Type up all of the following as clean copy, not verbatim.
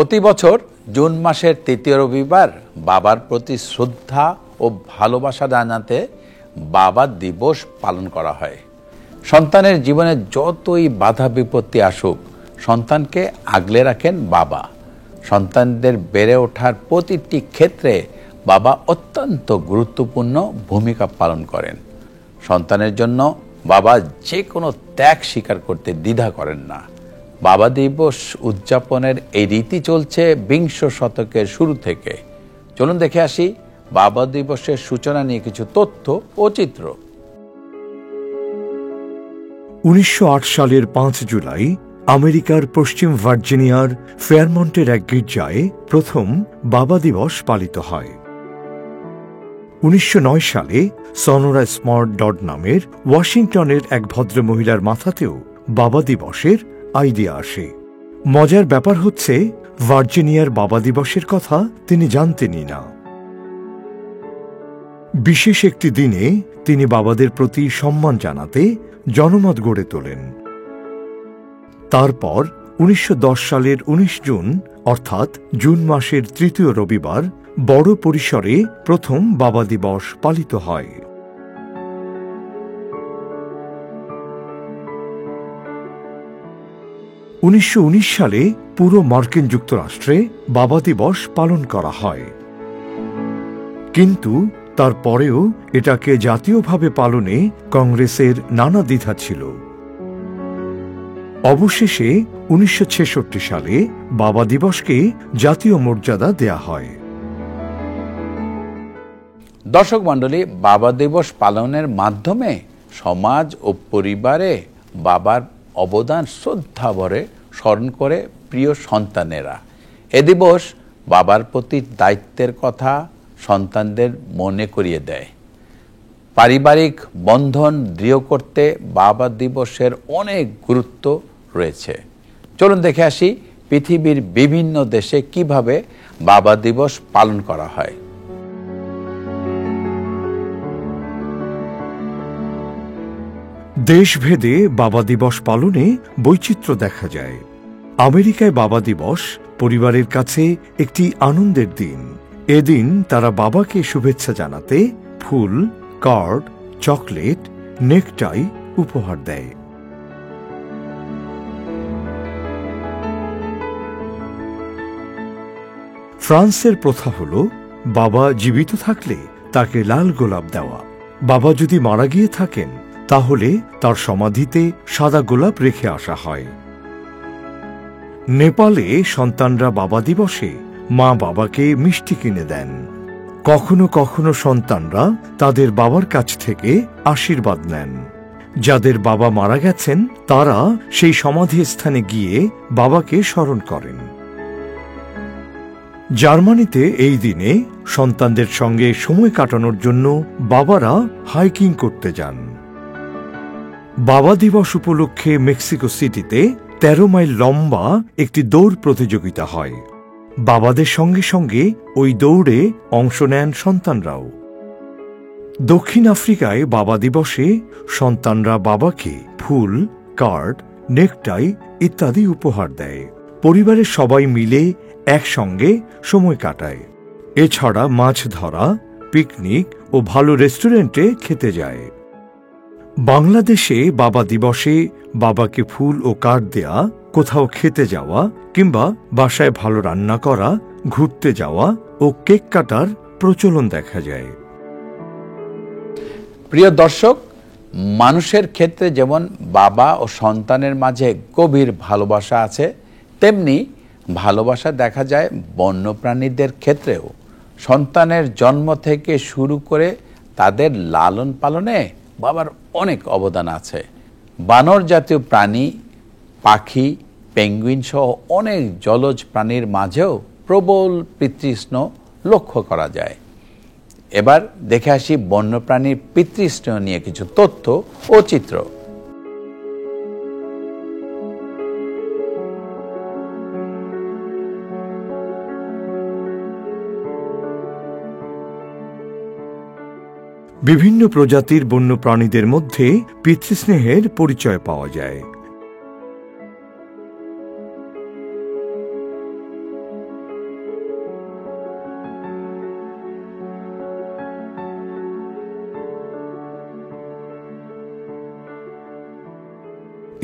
প্রতি বছর জুন মাসের তৃতীয় রবিবার বাবার প্রতি শ্রদ্ধা ও ভালোবাসা জানাতে বাবা দিবস পালন করা হয়। সন্তানের জীবনে যতই বাধা বিপত্তি আসুক, সন্তানকে আগলে রাখেন বাবা। সন্তানদের বেড়ে ওঠার প্রতিটি ক্ষেত্রে বাবা অত্যন্ত গুরুত্বপূর্ণ ভূমিকা পালন করেন। সন্তানের জন্য বাবা যে কোনো ত্যাগ স্বীকার করতে দ্বিধা করেন না। বাবা দিবস উদযাপনের এই রীতি চলছে বিংশ শতকের শুরু থেকে। চলুন দেখে আসি বাবা দিবসের সূচনা নিয়ে কিছু তথ্য ও চিত্র। 1908 সালের 5 জুলাই আমেরিকার পশ্চিম ভার্জিনিয়ার ফেয়ারমন্টের এক গির্জায় প্রথম বাবা দিবস পালিত হয়। 1909 সালে সনোরা স্মার্ট ডড নামের ওয়াশিংটনের এক ভদ্রমহিলার মাথাতেও বাবা দিবসের আইডিয়া আসে। মজার ব্যাপার হচ্ছে, ভার্জিনিয়ার বাবা দিবসের কথা তিনি জানতেনই না। বিশেষ একটি দিনে তিনি বাবাদের প্রতি সম্মান জানাতে জনমত গড়ে তোলেন। তারপর 1910 সালের 19 জুন অর্থাৎ জুন মাসের তৃতীয় রবিবার বড় পরিসরে প্রথম বাবা দিবস পালিত হয়। 1919 সালে পুরো মার্কিন যুক্তরাষ্ট্রে বাবা দিবস পালন করা হয়, কিন্তু তারপরেও এটাকে জাতীয়ভাবে পালনে কংগ্রেসের নানা দ্বিধা ছিল। অবশেষে 1966 সালে বাবা দিবসকে জাতীয় মর্যাদা দেয়া হয়। দর্শক মণ্ডলী, বাবা দিবস পালনের মাধ্যমে সমাজ ও পরিবারে বাবার অবদান শ্রদ্ধাভরে স্মরণ করে প্রিয় সন্তানেরা। এ দিবস বাবার প্রতি দায়িত্বের কথা সন্তানদের মনে করিয়ে দেয়। পারিবারিক বন্ধন দৃঢ় করতে বাবা দিবসের অনেক গুরুত্ব রয়েছে। চলুন দেখে আসি পৃথিবীর বিভিন্ন দেশে কিভাবে বাবা দিবস পালন করা হয়। দেশভেদে বাবা দিবস পালনে বৈচিত্র্য দেখা যায়। আমেরিকায় বাবা দিবস পরিবারের কাছে একটি আনন্দের দিন। এদিন তারা বাবাকে শুভেচ্ছা জানাতে ফুল, কার্ড, চকলেট, নেকটাই উপহার দেয়। ফ্রান্সের প্রথা হল বাবা জীবিত থাকলে তাকে লাল গোলাপ দেওয়া। বাবা যদি মারা গিয়ে থাকেন তাহলে তার সমাধিতে সাদা গোলাপ রেখে আসা হয়। নেপালে সন্তানরা বাবা দিবসে মা বাবাকে মিষ্টি কিনে দেন। কখনো কখনো সন্তানরা তাদের বাবার কাছ থেকে আশীর্বাদ নেন। যাদের বাবা মারা গেছেন তারা সেই সমাধিস্থানে গিয়ে বাবাকে স্মরণ করেন। জার্মানিতে এই দিনে সন্তানদের সঙ্গে সময় কাটানোর জন্য বাবারা হাইকিং করতে যান। বাবা দিবস উপলক্ষে মেক্সিকো সিটিতে 13 মাইল লম্বা একটি দৌড় প্রতিযোগিতা হয়। বাবাদের সঙ্গে সঙ্গে ওই দৌড়ে অংশ নেন সন্তানরাও। দক্ষিণ আফ্রিকায় বাবা দিবসে সন্তানরা বাবাকে ফুল, কার্ড, নেকটাই ইত্যাদি উপহার দেয়। পরিবারের সবাই মিলে একসঙ্গে সময় কাটায়। এছাড়া মাছ ধরা, পিকনিক ও ভালো রেস্টুরেন্টে খেতে যায়। বাংলাদেশে বাবা দিবসে বাবাকে ফুল ও কার্ড দেয়া, কোথাও খেতে যাওয়া কিংবা বাসায় ভালো রান্না করা, ঘুরতে যাওয়া ও কেক কাটার প্রচলন দেখা যায়। প্রিয় দর্শক, মানুষের ক্ষেত্রে যেমন বাবা ও সন্তানের মাঝে গভীর ভালোবাসা আছে, তেমনি ভালোবাসা দেখা যায় বন্যপ্রাণীদের ক্ষেত্রেও। সন্তানের জন্ম থেকে শুরু করে তাদের লালন পালনে বাবার অনেক অবদান আছে। বানর জাতীয় প্রাণী, পাখি, পেঙ্গুইন সহ অনেক জলজ প্রাণীর মাঝেও প্রবল পিতৃস্নেহ লক্ষ্য করা যায়। এবার দেখে আসি বন্যপ্রাণীর পিতৃস্নেহ নিয়ে কিছু তথ্য ও চিত্র। বিভিন্ন প্রজাতির বন্যপ্রাণীদের মধ্যে পিতৃস্নেহের পরিচয় পাওয়া যায়।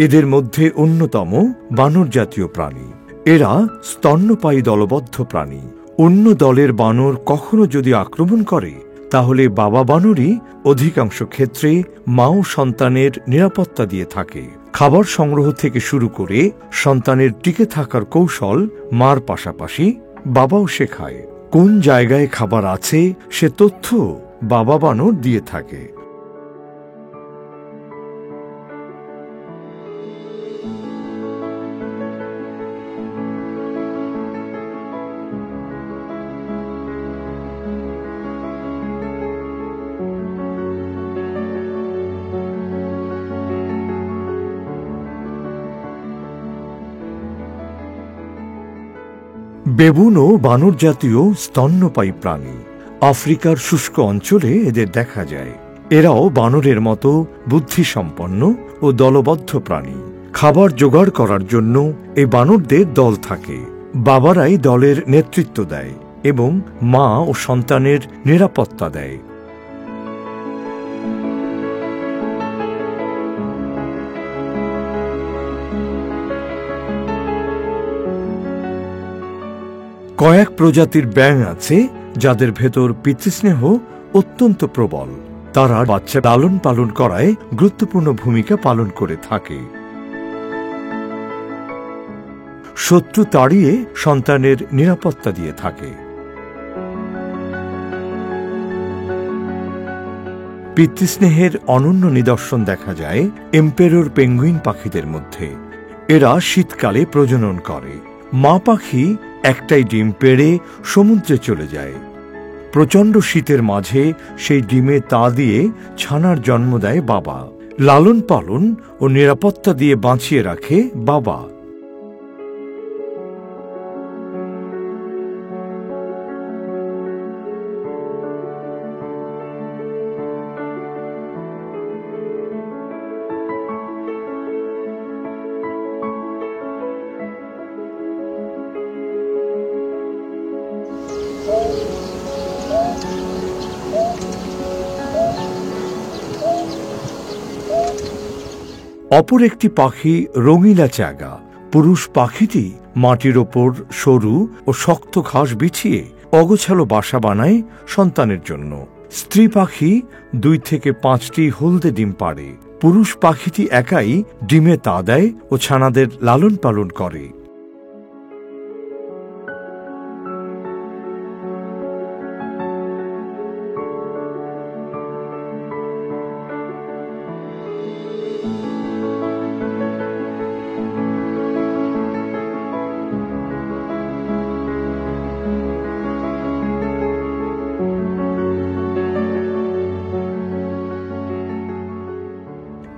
এদের মধ্যে অন্যতম বানর জাতীয় প্রাণী। এরা স্তন্যপায়ী দলবদ্ধ প্রাণী। অন্য দলের বানর কখনো যদি আক্রমণ করে, তাহলে বাবা বানরই অধিকাংশ ক্ষেত্রে মা ও সন্তানের নিরাপত্তা দিয়ে থাকে। খাবার সংগ্রহ থেকে শুরু করে সন্তানের টিকে থাকার কৌশল মার পাশাপাশি বাবাও শেখায়। কোন জায়গায় খাবার আছে সে তথ্য বাবা বানর দিয়ে থাকে। বেবুনও বানর জাতীয় স্তন্যপায়ী প্রাণী। আফ্রিকার শুষ্ক অঞ্চলে এদের দেখা যায়। এরাও বানরের মতো বুদ্ধিসম্পন্ন ও দলবদ্ধ প্রাণী। খাবার জোগাড় করার জন্য এই বানরদের দল থাকে। বাবারাই দলের নেতৃত্ব দেয় এবং মা ও সন্তানের নিরাপত্তা দেয়। কয়েক প্রজাতির ব্যাঙ আছে যাদের ভেতর পিতৃস্নেহ অত্যন্ত প্রবল। তারা বাচ্চা লালন পালন করায় গুরুত্বপূর্ণ ভূমিকা পালন করে থাকে। শত্রু তাড়িয়ে সন্তানের নিরাপত্তা দিয়ে থাকে। পিতৃস্নেহের অনন্য নিদর্শন দেখা যায় এম্পেরর পেঙ্গুইন পাখিদের মধ্যে। এরা শীতকালে প্রজনন করে। মা পাখি একটাই ডিম পেড়ে সমুদ্রে চলে যায়। প্রচণ্ড শীতের মাঝে সেই ডিমে তা দিয়ে ছানার জন্ম দেয় বাবা। লালন পালন ও নিরাপত্তা দিয়ে বাঁচিয়ে রাখে বাবা। অপর একটি পাখি রঙিলা চাগা। পুরুষ পাখিটি মাটির ওপর সরু ও শক্ত ঘাস বিছিয়ে অগোছালো বাসা বানায় সন্তানের জন্য। স্ত্রী পাখি 2 থেকে 5টি হলদে ডিম পাড়ে। পুরুষ পাখিটি একাই ডিমে তা দেয় ও ছানাদের লালন পালন করে।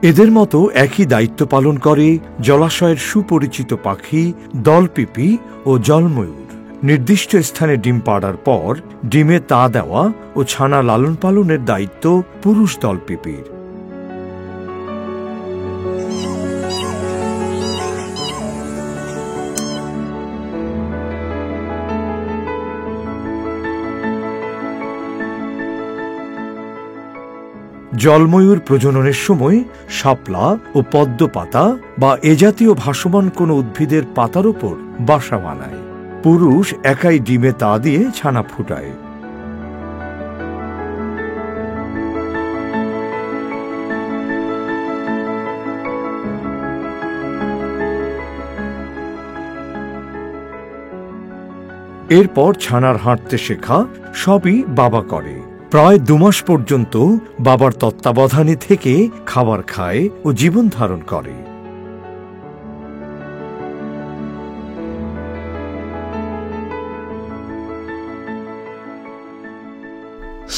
এদের মতো একই দায়িত্ব পালন করে জলাশয়ের সুপরিচিত পাখি দলপিপি ও জলময়ূর। নির্দিষ্ট স্থানে ডিম পাড়ার পর ডিমে তা দেওয়া ও ছানা লালন পালনের দায়িত্ব পুরুষ দলপিপির। জলময়ূর প্রজননের সময় শাপলা ও পদ্ম পাতা বা এ জাতীয় ভাসমান কোনো উদ্ভিদের পাতার উপর বাসা বানায়। পুরুষ একাই ডিমে তা দিয়ে ছানা ফুটায়। এরপর ছানার হাঁটতে শেখা সবই বাবা করে। প্রায় 2 মাস পর্যন্ত বাবার তত্ত্বাবধানে থেকে খাবার খায় ও জীবন ধারণ করে।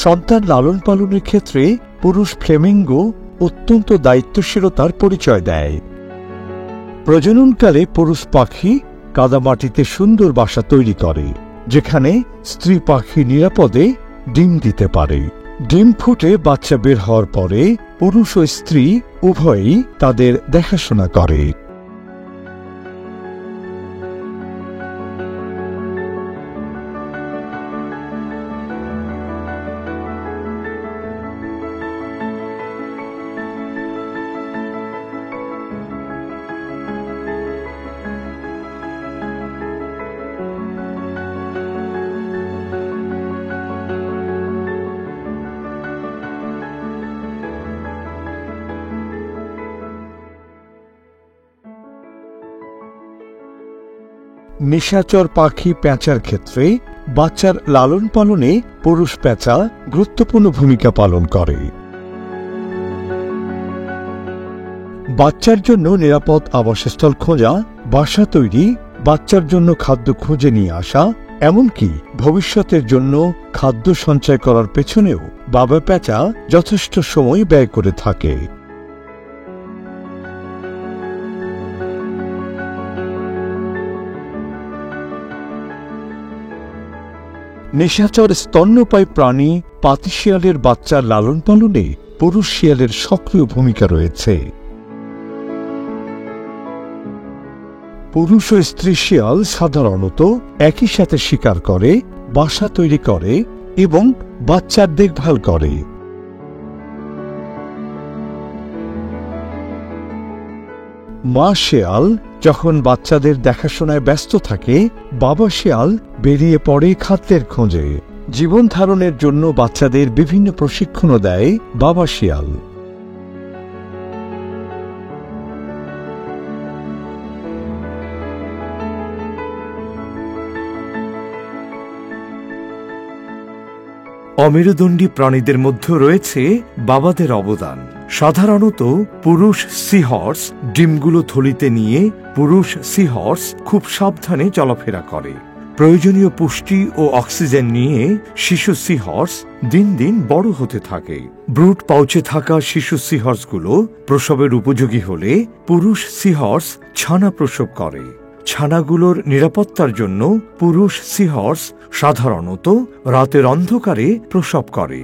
সন্তান লালন পালনের ক্ষেত্রে পুরুষ ফ্লেমিঙ্গো অত্যন্ত দায়িত্বশীলতার পরিচয় দেয়। প্রজননকালে পুরুষ পাখি কাদামাটিতে সুন্দর বাসা তৈরি করে, যেখানে স্ত্রী পাখি নিরাপদে ডিম দিতে পারে। ডিম ফুটে বাচ্চা বের হওয়ার পরে পুরুষ ও স্ত্রী উভয়ই তাদের দেখাশোনা করে। নিশাচর পাখি পেঁচার ক্ষেত্রে বাচ্চার লালন পালনে পুরুষ পেঁচা গুরুত্বপূর্ণ ভূমিকা পালন করে। বাচ্চার জন্য নিরাপদ আবাসস্থল খোঁজা, বাসা তৈরি, বাচ্চার জন্য খাদ্য খুঁজে নিয়ে আসা, এমনকি ভবিষ্যতের জন্য খাদ্য সঞ্চয় করার পেছনেও বাবা পেঁচা যথেষ্ট সময় ব্যয় করে থাকে। নিশাচর স্তন্যপায়ী প্রাণী পাতি শিয়ালের বাচ্চার লালন পালনে পুরুষ শিয়ালের সক্রিয় ভূমিকা রয়েছে। পুরুষ ও স্ত্রী শিয়াল সাধারণত একই সাথে শিকার করে, বাসা তৈরি করে এবং বাচ্চার দেখভাল করে। মা শিয়াল যখন বাচ্চাদের দেখাশোনায় ব্যস্ত থাকে, বাবা শিয়াল বেরিয়ে পড়ে খাদ্যের খোঁজে। জীবন ধারণের জন্য বাচ্চাদের বিভিন্ন প্রশিক্ষণও দেয় বাবা শিয়াল। অমেরুদণ্ডী প্রাণীদের মধ্যে রয়েছে বাবাদের অবদান। সাধারণত পুরুষ সিহর্স ডিমগুলো থলিতে নিয়ে পুরুষ সিহর্স খুব সাবধানে চলাফেরা করে। প্রয়োজনীয় পুষ্টি ও অক্সিজেন নিয়ে শিশু সিহর্স দিন দিন বড় হতে থাকে। ব্রুড পাউচে থাকা শিশু সিহর্সগুলো প্রসবের উপযোগী হলে পুরুষ সিহর্স ছানা প্রসব করে। ছানাগুলোর নিরাপত্তার জন্য পুরুষ সিহর্স সাধারণত রাতের অন্ধকারে প্রসব করে।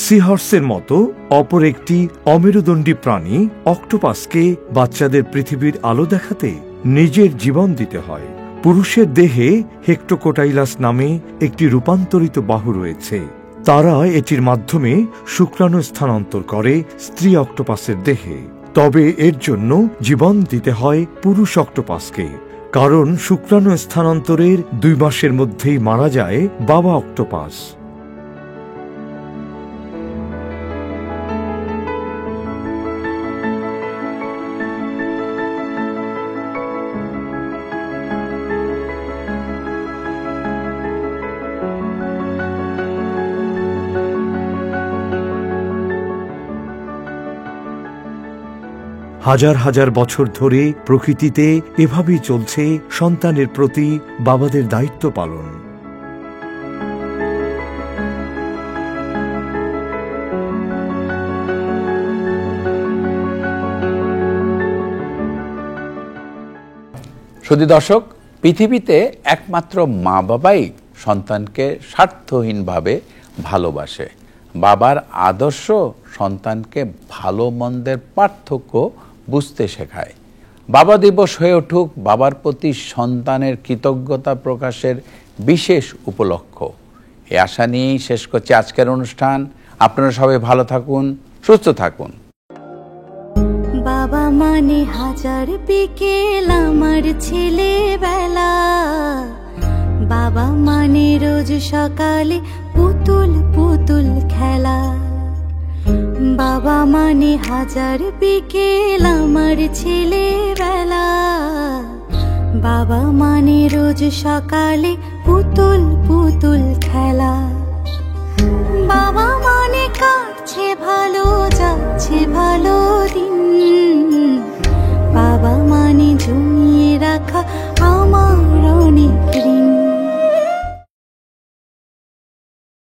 সিহর্সের মতো অপর একটি অমেরুদণ্ডী প্রাণী অক্টোপাসকে বাচ্চাদের পৃথিবীর আলো দেখাতে নিজের জীবন দিতে হয়। পুরুষের দেহে হেক্টোকোটাইলাস নামে একটি রূপান্তরিত বাহু রয়েছে। তারা এটির মাধ্যমে শুক্রাণু স্থানান্তর করে স্ত্রী অক্টোপাসের দেহে। তবে এর জন্য জীবন দিতে হয় পুরুষ অক্টোপাসকে, কারণ শুক্রাণু স্থানান্তরের 2 মাসের মধ্যেই মারা যায় বাবা অক্টোপাস। হাজার হাজার বছর ধরে প্রকৃতিতে এভাবেই চলছে সন্তানের প্রতি বাবাদের দায়িত্ব পালন। শুধু দর্শক, পৃথিবীতে একমাত্র মা বাবাই সন্তানকে স্বার্থহীনভাবে ভালোবাসে। বাবার আদর্শ সন্তানকে ভালো মন্দের পার্থক্য বুঝতে শেখায়। বাবা দিবস হয়ে উঠুক বাবার প্রতি সন্তানের কৃতজ্ঞতা প্রকাশের বিশেষ উপলক্ষ। এই আশা নিয়েই শেষ করছি আজকের অনুষ্ঠান। আপনারা সবাই ভালো থাকুন, সুস্থ থাকুন। বাবা মানে হাজার বিকেল আমার ছেলেবেলা, বাবা মানে রোজ সকালে পুতুল পুতুল খেলা। বাবা মানে হাজার বিকেল আমার ছেলেবেলা, বাবা মানে রোজ সকালে পুতুল পুতুল খেলা। বাবা মানে কাটছে ভালো, যাচ্ছে ভালো